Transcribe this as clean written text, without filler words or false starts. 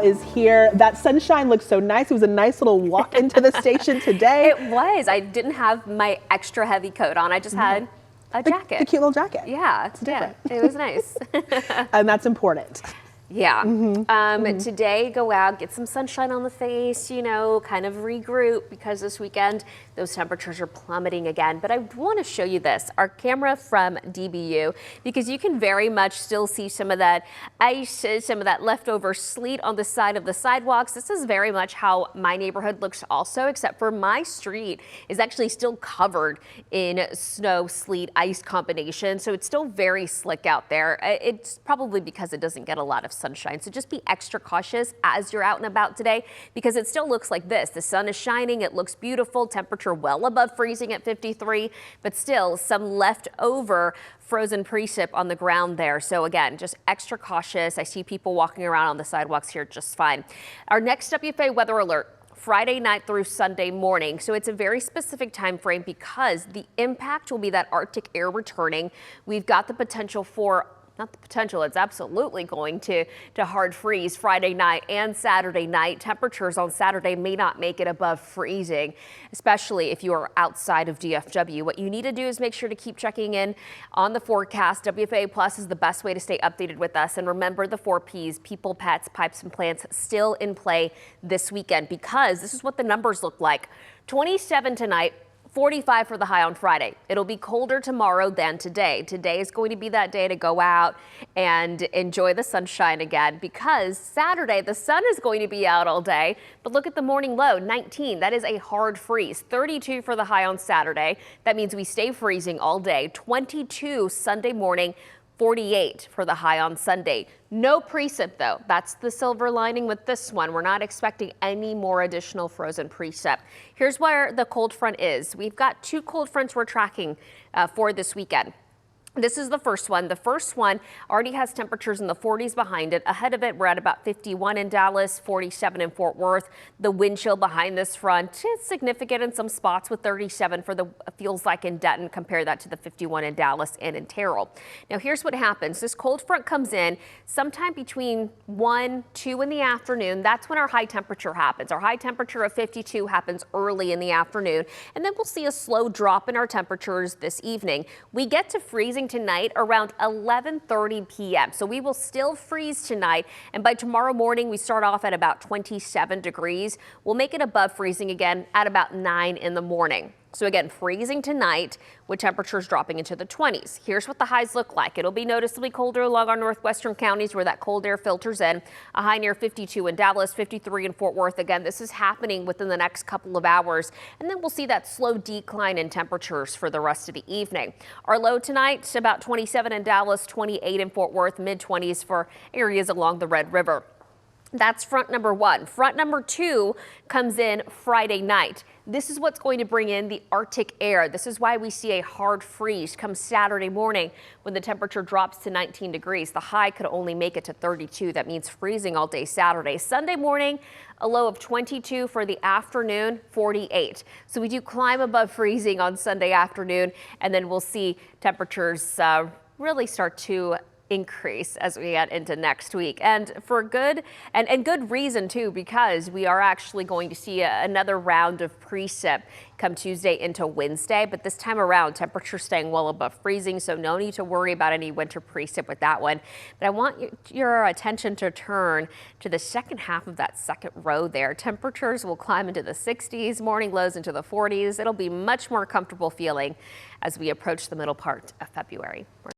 Is here. That sunshine looks so nice. It was a nice little walk into the station today. It was. I didn't have my extra heavy coat on. I just had a jacket. The cute little jacket. Yeah, it's different. It was nice. And that's important. Yeah. Today, go out, get some sunshine on the face, you know, kind of regroup, because this weekend those temperatures are plummeting again. But I want to show you this, our camera from DBU, because you can very much still see some of that ice, some of that leftover sleet on the side of the sidewalks. This is very much how my neighborhood looks also, except for my street is actually still covered in snow, sleet, ice combination. So it's still very slick out there. It's probably because it doesn't get a lot of sunshine. So just be extra cautious as you're out and about today, because it still looks like this. The sun is shining. It looks beautiful. Temperature well above freezing at 53, but still some leftover frozen precip on the ground there. So again, just extra cautious. I see people walking around on the sidewalks here just fine. Our next WFA weather alert, Friday night through Sunday morning. So it's a very specific time frame because the impact will be that Arctic air returning. We've got the potential for, not the potential, it's absolutely going to hard freeze Friday night and Saturday night. Temperatures on Saturday may not make it above freezing, especially if you are outside of DFW. What you need to do is make sure to keep checking in on the forecast. WFA Plus is the best way to stay updated with us. And remember the 4 Ps, people, pets, pipes, and plants, still in play this weekend, because this is what the numbers look like. 27 tonight. 45 for the high on Friday. It'll be colder tomorrow than today. Today is going to be that day to go out and enjoy the sunshine again, because Saturday the sun is going to be out all day. But look at the morning low, 19. That is a hard freeze. 32 for the high on Saturday. That means we stay freezing all day. 22 Sunday morning. 48 for the high on Sunday. No precip though. That's the silver lining with this one. We're not expecting any more additional frozen precip. Here's where the cold front is. We've got 2 cold fronts we're tracking for this weekend. This is the first one. The first one already has temperatures in the 40s behind it. Ahead of it, we're at about 51 in Dallas, 47 in Fort Worth. The wind chill behind this front is significant in some spots, with 37 for the feels like in Denton. Compare that to the 51 in Dallas and in Terrell. Now, here's what happens. This cold front comes in sometime between 1, 2 in the afternoon. That's when our high temperature happens. Our high temperature of 52 happens early in the afternoon, and then we'll see a slow drop in our temperatures this evening. We get to freezing tonight around 11:30 p.m. So we will still freeze tonight, and by tomorrow morning we start off at about 27 degrees. We'll make it above freezing again at about 9 in the morning. So again, freezing tonight with temperatures dropping into the 20s. Here's what the highs look like. It'll be noticeably colder along our northwestern counties where that cold air filters in. A high near 52 in Dallas, 53 in Fort Worth. Again, this is happening within the next couple of hours. And then we'll see that slow decline in temperatures for the rest of the evening. Our low tonight, about 27 in Dallas, 28 in Fort Worth, mid-20s for areas along the Red River. That's front number 1. Front number 2 comes in Friday night. This is what's going to bring in the Arctic air. This is why we see a hard freeze come Saturday morning when the temperature drops to 19 degrees. The high could only make it to 32. That means freezing all day Saturday. Sunday morning, a low of 22 for the afternoon, 48. So we do climb above freezing on Sunday afternoon, and then we'll see temperatures really start to increase as we get into next week, and for good and good reason too, because we are actually going to see another round of precip come Tuesday into Wednesday. But this time around, temperatures staying well above freezing, so no need to worry about any winter precip with that one. But I want your attention to turn to the second half of that second row there. Temperatures will climb into the 60s, morning lows into the 40s. It'll be much more comfortable feeling as we approach the middle part of February.